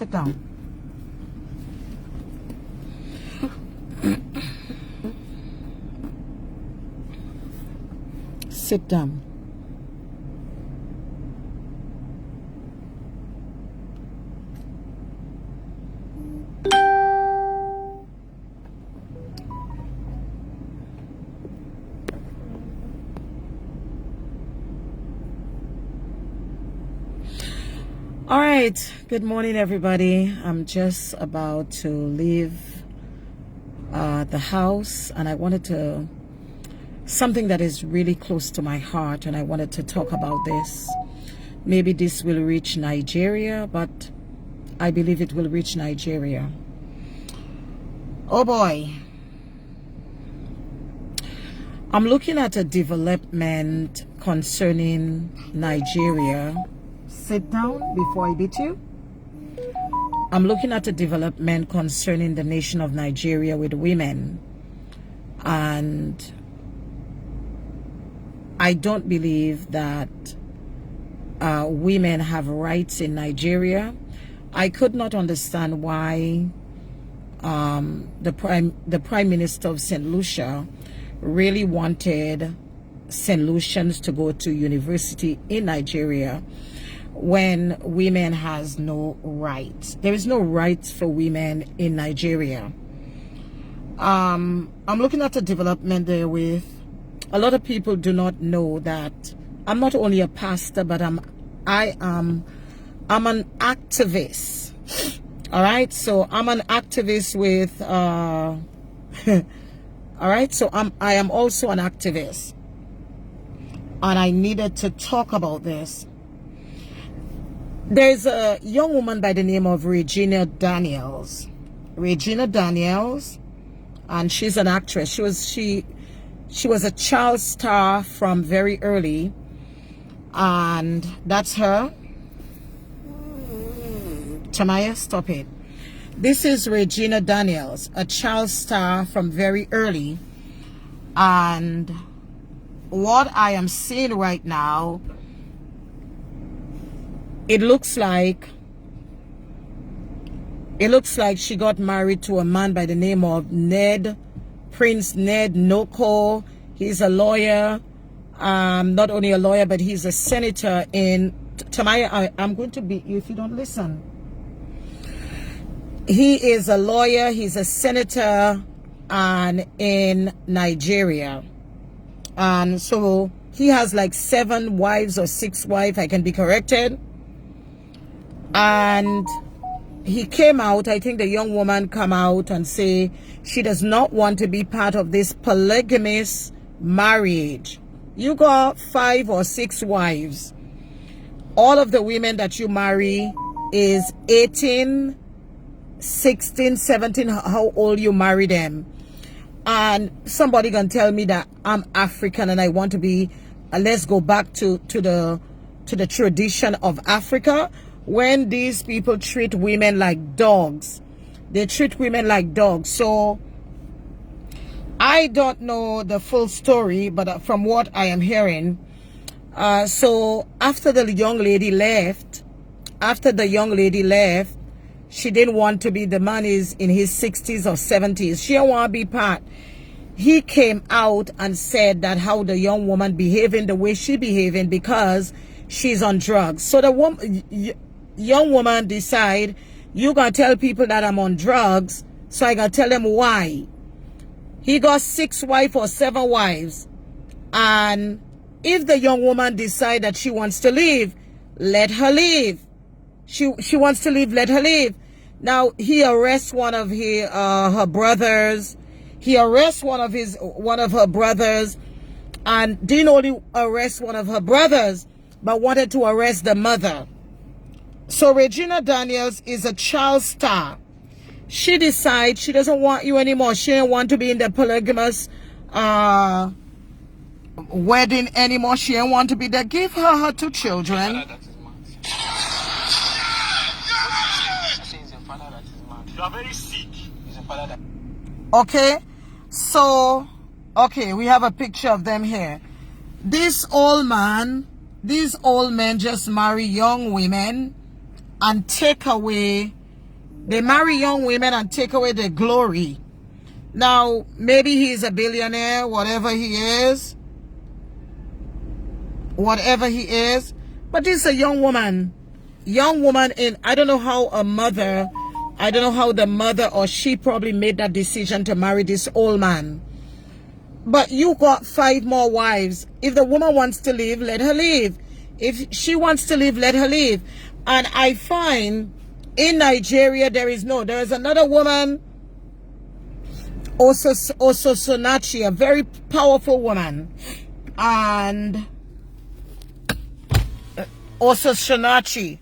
Sit down. Sit down. All right, good morning everybody. I'm just about to leave the house, and I wanted to, something that is really close to my heart, and I wanted to talk about this. Maybe this will reach Nigeria, but I believe it will reach Nigeria. Oh boy. I'm looking at a development concerning Nigeria. Sit down before I beat you. I'm looking at a development concerning the nation of Nigeria with women. And I don't believe that women have rights in Nigeria. I could not understand why the Prime Minister of St. Lucia really wanted St. Lucians to go to university in Nigeria when women has no rights. There is no rights for women in Nigeria. I'm looking at a development there with a lot of people do not know that I'm not only a pastor, but I'm an activist. All right, so I'm an activist with all right, so I am also an activist, and I needed to talk about this. There's a young woman by the name of Regina Daniels. Regina Daniels, and she's an actress. She was a child star from very early, and that's her. Tamaya, stop it. This is Regina Daniels, a child star from very early, and what I am seeing right now, it looks like she got married to a man by the name of Prince Ned Noko. He's a lawyer, not only a lawyer, but he's a senator in Tamaya. I'm going to beat you if you don't listen. He is a lawyer, he's a senator, and in Nigeria. And so he has like 7 wives or 6 wives, I can be corrected. And he came out, I think the young woman come out and say she does not want to be part of this polygamous marriage. You got 5 or 6 wives. All of the women that you marry is 18, 16, 17, how old you marry them. And somebody can tell me that I'm African and I want to be, let's go back to the tradition of Africa. When these people treat women like dogs, they treat women like dogs. So I don't know the full story, but from what I am hearing, so after the young lady left, she didn't want to be, the man is in his 60s or 70s. She didn't want to be part. He came out and said that how the young woman behaving the way she behaving because she's on drugs. So the young woman decide, you gonna tell people that I'm on drugs, so I gotta tell them why. He got 6 wives or 7 wives, and if the young woman decide that she wants to leave, let her leave. She wants to leave, let her leave. Now he arrests one of her brothers. He arrests one of her brothers, and didn't only arrest one of her brothers, but wanted to arrest the mother. So Regina Daniels is a child star. She decides she doesn't want you anymore. She didn't want to be in the polygamous wedding anymore. She didn't want to be there. Give her 2 children. You are very sick. Okay, so we have a picture of them here. These old men just marry young women and take away They marry young women and take away their glory. Now, maybe he's a billionaire, whatever he is. Whatever he is. But this is a young woman. Young woman in, I don't know how a mother, I don't know how the mother or she probably made that decision to marry this old man. But you got 5 more wives. If the woman wants to leave, let her leave. If she wants to leave, let her leave. And I find in Nigeria, there is another woman, also Sonachi, a very powerful woman. And also Sonachi,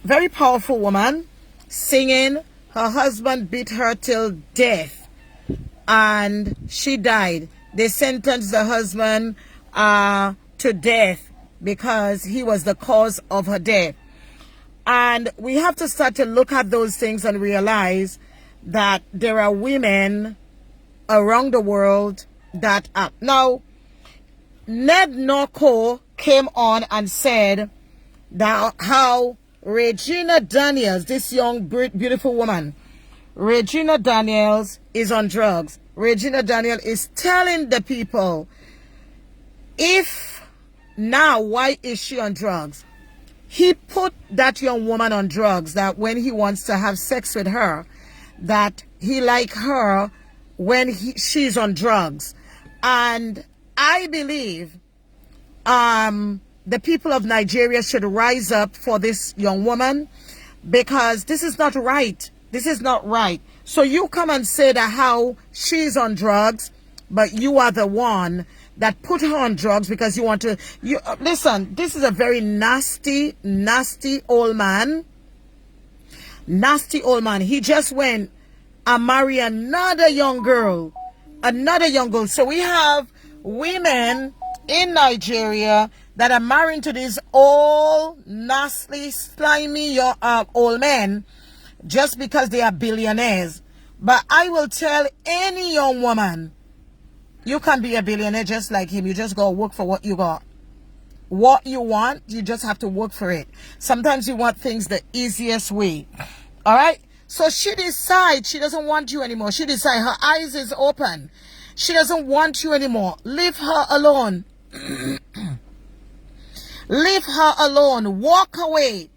very powerful woman, singing. Her husband beat her till death. And she died. They sentenced the husband to death because he was the cause of her death. And we have to start to look at those things and realize that there are women around the world that are. Now, Ned Norco came on and said that how Regina Daniels, this young, beautiful woman, Regina Daniels is on drugs. Regina Daniels is telling the people, why is she on drugs? He put that young woman on drugs that when he wants to have sex with her, that he like her when she's on drugs. And I believe the people of Nigeria should rise up for this young woman, because this is not right. This is not right. So you come and say that how she's on drugs, but you are the one that put her on drugs because you want to. Listen, this is a very nasty, nasty old man. Nasty old man. He just went and married another young girl. Another young girl. So we have women in Nigeria that are married to these old, nasty, slimy old men just because they are billionaires. But I will tell any young woman, you can be a billionaire just like him. You just go work for what you got. What you want, you just have to work for it. Sometimes you want things the easiest way. All right? So she decides she doesn't want you anymore. She decides her eyes is open. She doesn't want you anymore. Leave her alone. Leave her alone. Walk away.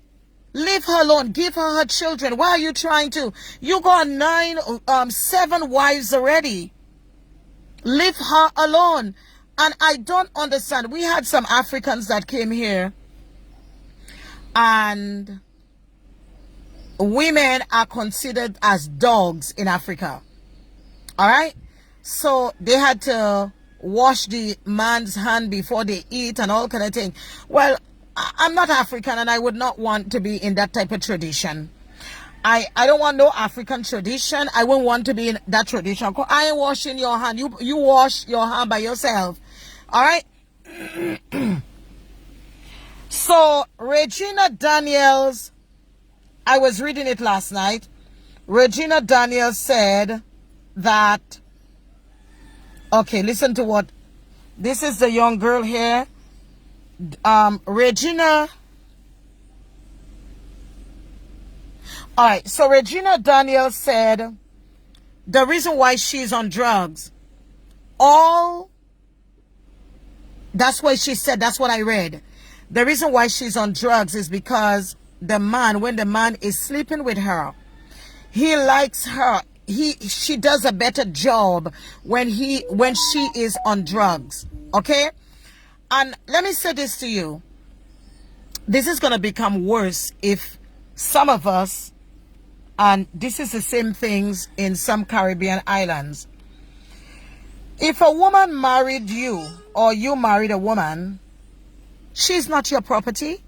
Leave her alone. Give her her children. Why are you trying to? You got 7 wives already. Leave her alone. And I don't understand. We had some Africans that came here, and women are considered as dogs in Africa. All right? So they had to wash the man's hand before they eat and all kind of thing. Well, I'm not African, and I would not want to be in that type of tradition. I don't want no African tradition. I wouldn't want to be in that tradition. I ain't washing your hand. You wash your hand by yourself. All right? So, Regina Daniels, I was reading it last night. Regina Daniels said that, okay, listen to what, this is the young girl here. Regina. All right, so Regina Daniels said the reason why she's on drugs, that's what she said, that's what I read. The reason why she's on drugs is because the man, when the man is sleeping with her, he likes her. She does a better job when she is on drugs. Okay? And let me say this to you. This is going to become worse if some of us, and this is the same things in some Caribbean islands. If a woman married you, or you married a woman, she's not your property.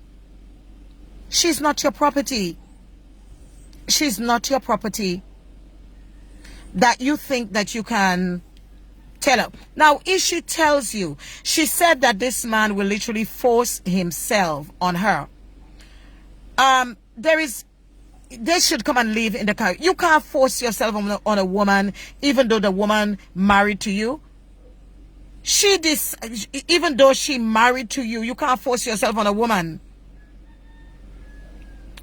She's not your property. She's not your property that you think that you can tell her. Now, if she tells you, she said that this man will literally force himself on her. They should come and live in the car. You can't force yourself on a woman, even though the woman married to you. Even though she married to you, you can't force yourself on a woman.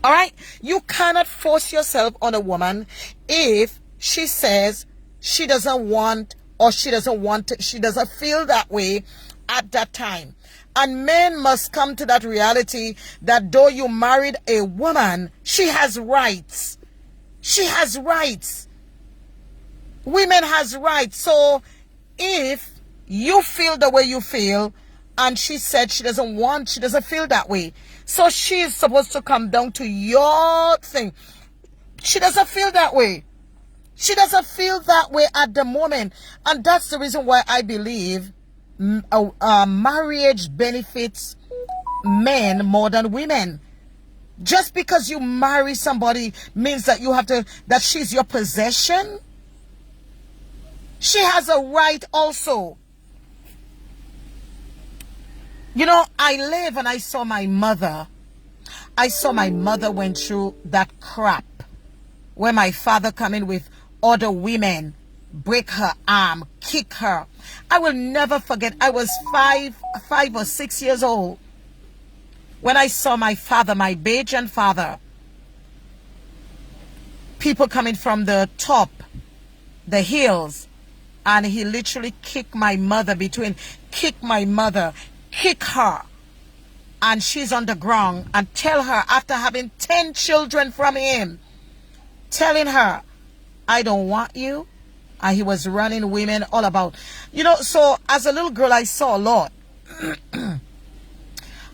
All right? You cannot force yourself on a woman if she says she doesn't want, or she doesn't feel that way at that time. And men must come to that reality that though you married a woman, she has rights. She has rights. Women has rights. So if you feel the way you feel, and she said she doesn't feel that way, so she is supposed to come down to your thing. She doesn't feel that way. She doesn't feel that way at the moment. And that's the reason why I believe marriage benefits men more than women. Just because you marry somebody means that that she's your possession. She has a right also. You know, I live and I saw my mother. I saw my mother went through that crap where my father come in with other women, break her arm, kick her. I will never forget. I was five or 6 years old when I saw my father, my Bajan father. People coming from the top, the hills, and he literally kicked my mother kick her, and she's on the ground, and tell her, after having 10 children from him, telling her, I don't want you. And he was running women all about. You know, so as a little girl, I saw a lot. And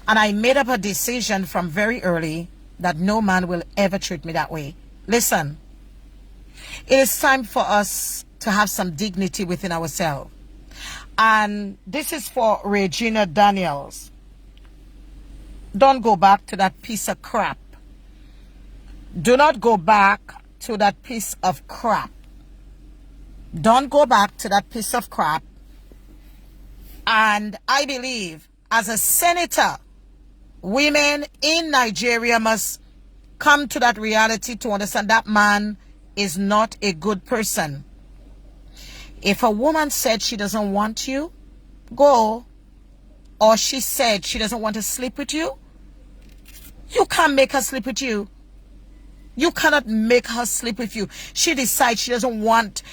I made up a decision from very early that no man will ever treat me that way. Listen, it is time for us to have some dignity within ourselves. And this is for Regina Daniels. Don't go back to that piece of crap. Do not go back to that piece of crap. Don't go back to that piece of crap. And I believe, as a senator, women in Nigeria must come to that reality to understand that man is not a good person. If a woman said she doesn't want you, go. Or she said she doesn't want to sleep with you, you can't make her sleep with you. You cannot make her sleep with you. She decides she doesn't want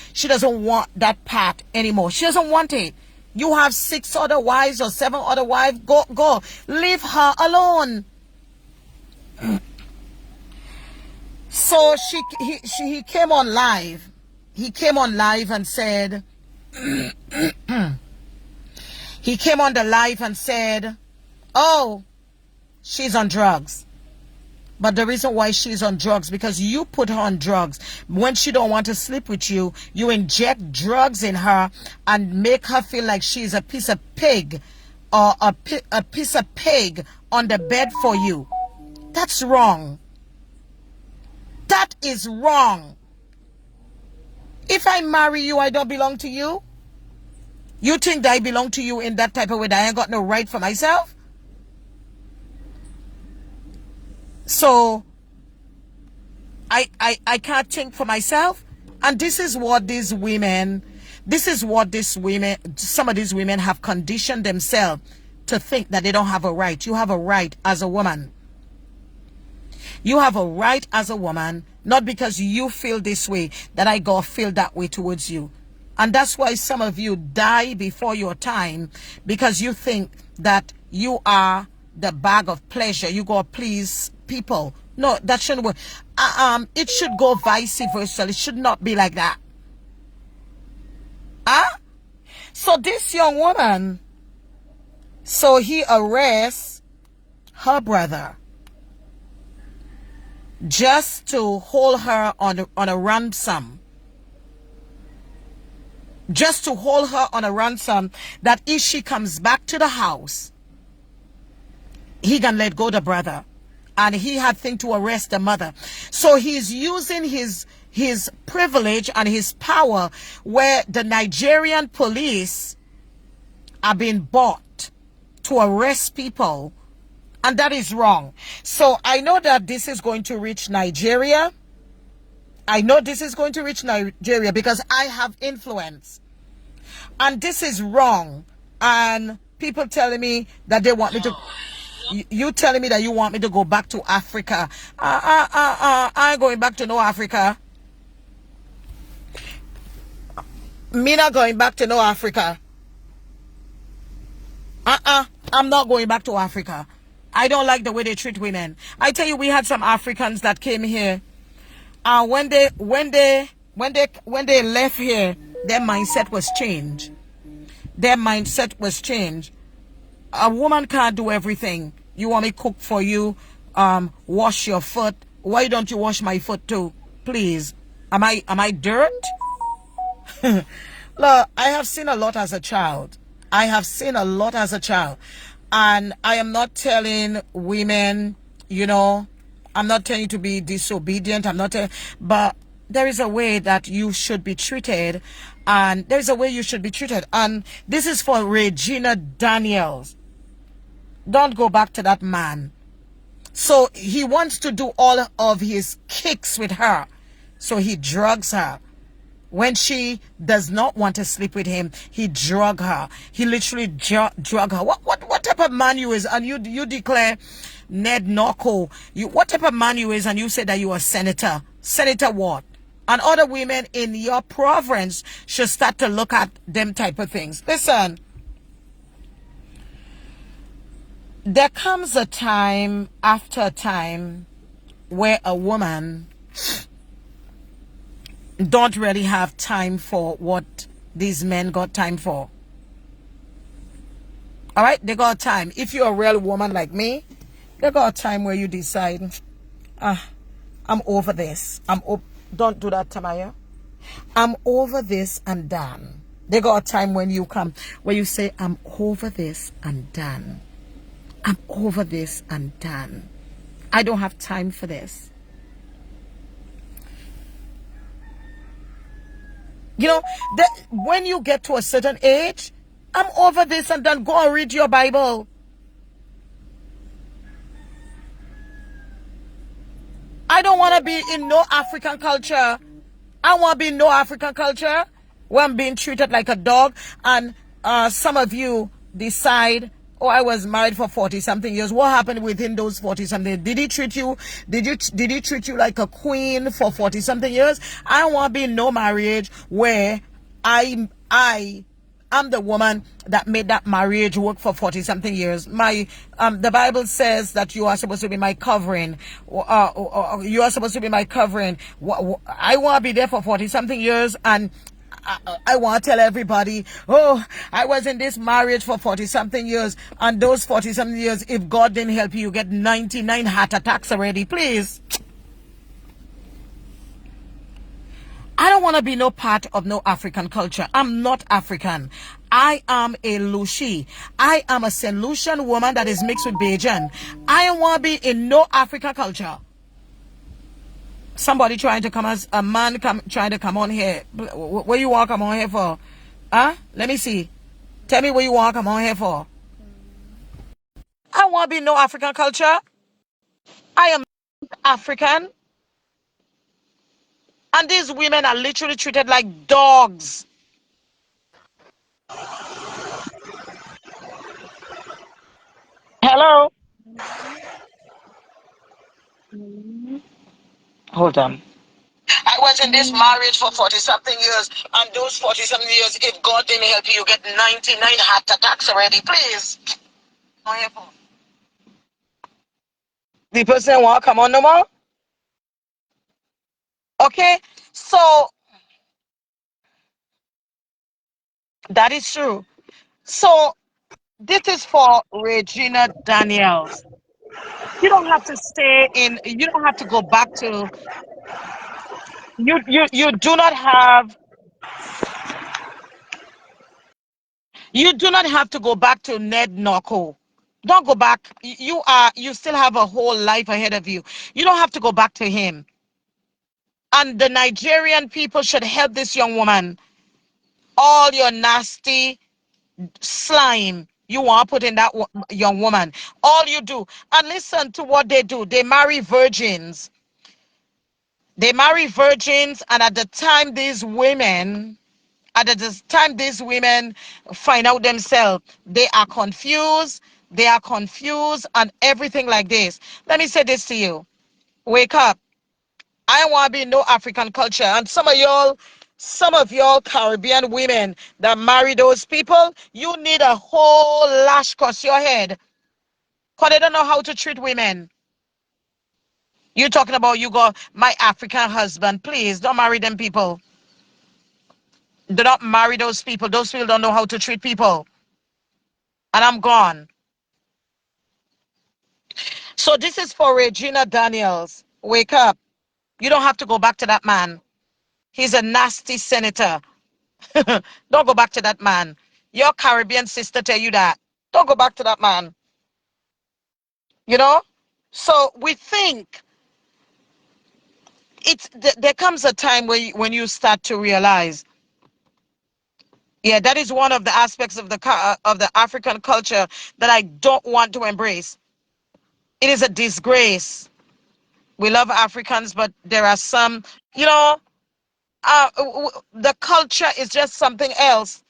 that part anymore. She doesn't want it. You have 6 other wives or 7 other wives. Go. Leave her alone. So he came on live. He came on live and said, he came on the live and said, oh, she's on drugs. But the reason why she's on drugs, because you put her on drugs. When she don't want to sleep with you, you inject drugs in her and make her feel like she's a piece of pig, or a piece of pig on the bed for you. That's wrong. That is wrong. If I marry you, I don't belong to you? You think that I belong to you in that type of way, that I ain't got no right for myself? So, I can't think for myself? And this is what some of these women have conditioned themselves to think, that they don't have a right. You have a right as a woman. You have a right as a woman, not because you feel this way that I go feel that way towards you. And that's why some of you die before your time, because you think that you are the bag of pleasure. You go please people. No, that shouldn't work. It should go vice versa. It should not be like that. So this young woman, so he arrests her brother just to hold her on a ransom. Just to hold her on a ransom, that if she comes back to the house, he can let go the brother. And he had thing to arrest the mother. So he's using his privilege and his power, where the Nigerian police are being bought to arrest people. And that is wrong. So I know that this is going to reach Nigeria. I know this is going to reach Nigeria because I have influence. And this is wrong. And people telling me that they want me to... You telling me that you want me to go back to Africa? I ain't going back to no Africa. Me not going back to no Africa. I'm not going back to Africa. I don't like the way they treat women. I tell you, we had some Africans that came here. When they left here, their mindset was changed. Their mindset was changed. A woman can't do everything. You want me to cook for you, wash your foot. Why don't you wash my foot too? Please. Am I dirt? Look, I have seen a lot as a child. I have seen a lot as a child. And I am not telling women, I'm not telling you to be disobedient. I'm not telling, but there is a way that you should be treated. And there is a way you should be treated. And this is for Regina Daniels. Don't go back to that man. So he wants to do all of his kicks with her. So he drugs her. When she does not want to sleep with him, he drug her. He literally drug her. What type of man you is? And you declare Ned Norco. What type of man you is? And you say that you are senator. Senator what? And other women in your province should start to look at them type of things. Listen. There comes a time after a time where a woman don't really have time for what these men got time for. All right, they got time. If you're a real woman like me, they got a time where you decide, I'm over this. Don't do that, Tamaya. I'm over this and done. They got a time when you come, where you say, I'm over this and done. I'm over this and done. I don't have time for this. When you get to a certain age, I'm over this and done. Go and read your Bible. I don't want to be in no African culture. I want to be in no African culture where I'm being treated like a dog. And some of you decide, I was married for 40-something years. What happened within those 40-something? Did he treat you like a queen for 40-something years? I don't want to be in no marriage where I'm the woman that made that marriage work for 40-something years. The Bible says that you are supposed to be my covering. You are supposed to be my covering. I want to be there for 40-something years, and I want to tell everybody, I was in this marriage for 40-something years, and those 40-something years, if God didn't help you, you get 99 heart attacks already. Please. I don't want to be no part of no African culture. I'm not African. I am a Lushi. I am a St. Lucian woman that is mixed with Bajan. I don't want to be in no African culture. Somebody trying to come as a man trying to come on here. What you want to come on here for? Let me see. Tell me what you want to come on here for. I want to be no African culture. I am African. And these women are literally treated like dogs. Hello? Hold on. I was in this marriage for 40-something years, and those 40-something years, if God didn't help you, you get 99 heart attacks already. Please. The person won't come on no more? Okay? So, that is true. So, this is for Regina Daniels. You don't have to you don't have to go back to, you do not have, you do not have to go back to Ned Norco. Don't go back. You still have a whole life ahead of you. You don't have to go back to him. And the Nigerian people should help this young woman. All your nasty slime you want to put in that young woman. All you do. And listen to what they do. They marry virgins. They marry virgins, and at the time these women find out themselves, they are confused. They are confused and everything like this. Let me say this to you. Wake up. I want to be no African culture. And some of y'all Caribbean women that marry those people, you need a whole lash across your head. Because they don't know how to treat women. You talking about you go, my African husband. Please don't marry them people. Do not marry those people. Those people don't know how to treat people. And I'm gone. So this is for Regina Daniels. Wake up. You don't have to go back to that man. He's a nasty senator. Don't go back to that man. Your Caribbean sister tell you that. Don't go back to that man. You know? So we think there comes a time when you start to realize, yeah, that is one of the aspects of the African culture that I don't want to embrace. It is a disgrace. We love Africans, but there are some, you know, the culture is just something else.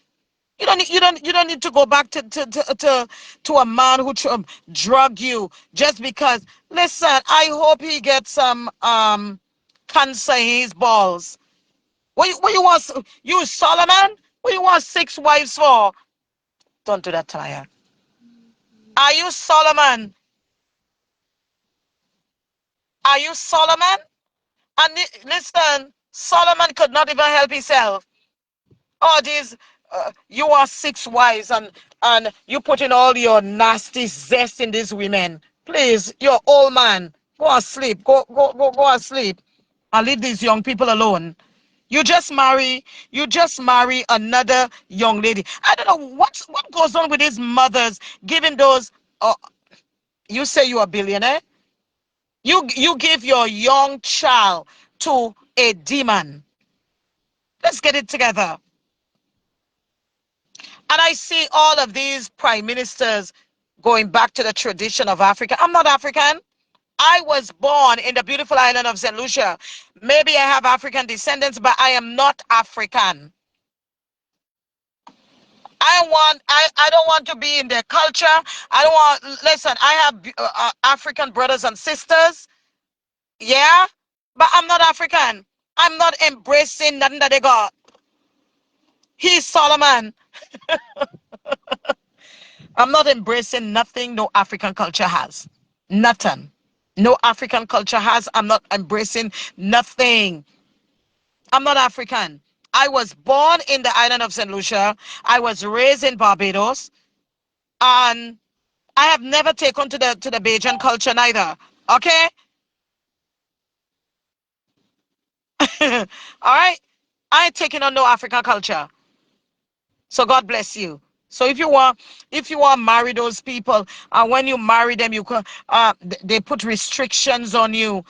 You don't need to go back to a man who drug you just because. Listen, I hope he gets some cancer in his balls. What you want? You Solomon? What you want 6 wives for? Don't do that, Taya. Are you Solomon? Are you Solomon? And listen, Solomon could not even help himself. All these, you are 6 wives, and you put in all your nasty zest in these women. Please, you're old man. Go and sleep. Go and sleep. And leave these young people alone. You just marry another young lady. I don't know what goes on with these mothers giving those. Uh, you say you're a billionaire. You give your young child to a demon. Let's get it together. And I see all of these prime ministers going back to the tradition of Africa. I'm not African. I was born in the beautiful island of St. Lucia. Maybe I have African descendants, but I am not African. I don't want to be in their culture. I don't want, listen, I have African brothers and sisters. Yeah, but I'm not African. I'm not embracing nothing that they got. He's Solomon. I'm not embracing nothing no African culture has. Nothing. No African culture has. I'm not embracing nothing. I'm not African. I was born in the island of St. Lucia. I was raised in Barbados. And I have never taken to the Bajan culture neither. Okay? All right? I ain't taking on no African culture. So God bless you. So if you want to marry those people, and when you marry them, they put restrictions on you.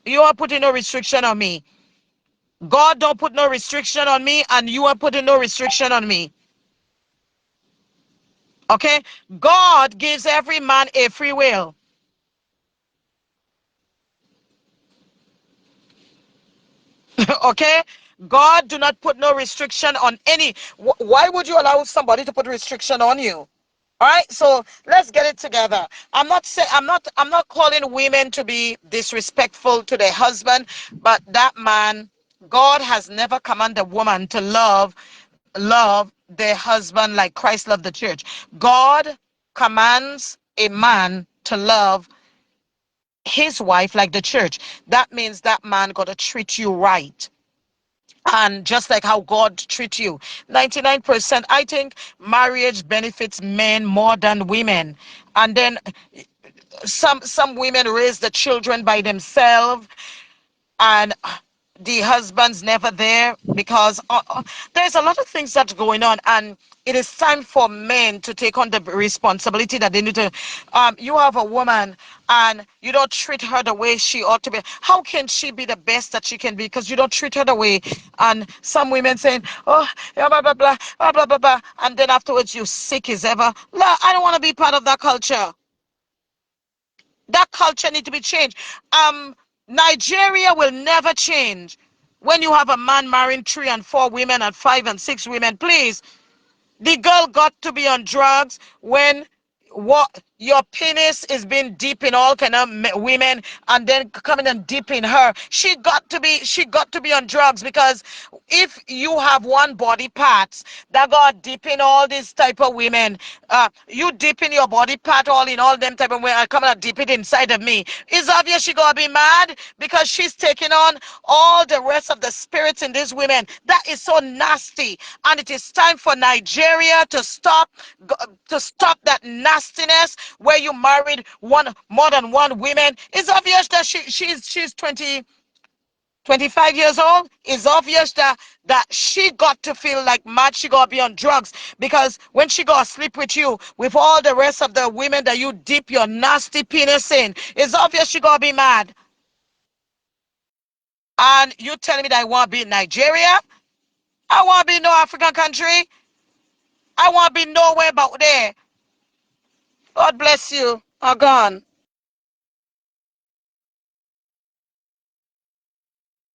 You are putting no restriction on me. God don't put no restriction on me, and you are putting no restriction on me. Okay? God gives every man a free will. Okay? God do not put no restriction on any. Why would you allow somebody to put restriction on you? All right, so let's get it together. I'm not calling women to be disrespectful to their husband, but that man, God has never commanded a woman to love their husband like Christ loved the church. God commands a man to love his wife like the church. That means that man got to treat you right. And just like how God treats you, 99%, I think marriage benefits men more than women. And then some women raise the children by themselves, and the husband's never there because there's a lot of things that's going on, and it is time for men to take on the responsibility that they need to. You have a woman and you don't treat her the way she ought to be. How can she be the best that she can be because you don't treat her the way? And some women saying, oh, yeah, blah blah blah blah blah blah blah, and then afterwards you sick as ever. La, I don't want to be part of that culture. That culture need to be changed. Nigeria will never change when you have a man marrying 3 and 4 women and 5 and 6 women. Please, the girl got to be on drugs when what your penis is being deep in all kind of women, and then coming and deep in her. She got to be on drugs, because if you have one body parts that got deep in all these type of women, you deep in your body part all in all them type of women, coming and deep it inside of me, it's obvious she gonna be mad, because she's taking on all the rest of the spirits in these women. That is so nasty, and it is time for Nigeria to stop that nastiness where you married one more than one women. It's obvious that she's 25 years old. It's obvious that she got to feel like mad. She got to be on drugs, because when she got to sleep with you, with all the rest of the women that you dip your nasty penis in, it's obvious she got to be mad. And you telling me that I want to be in Nigeria? I want to be in no African country. I want to be nowhere but there. God bless you. I'm gone.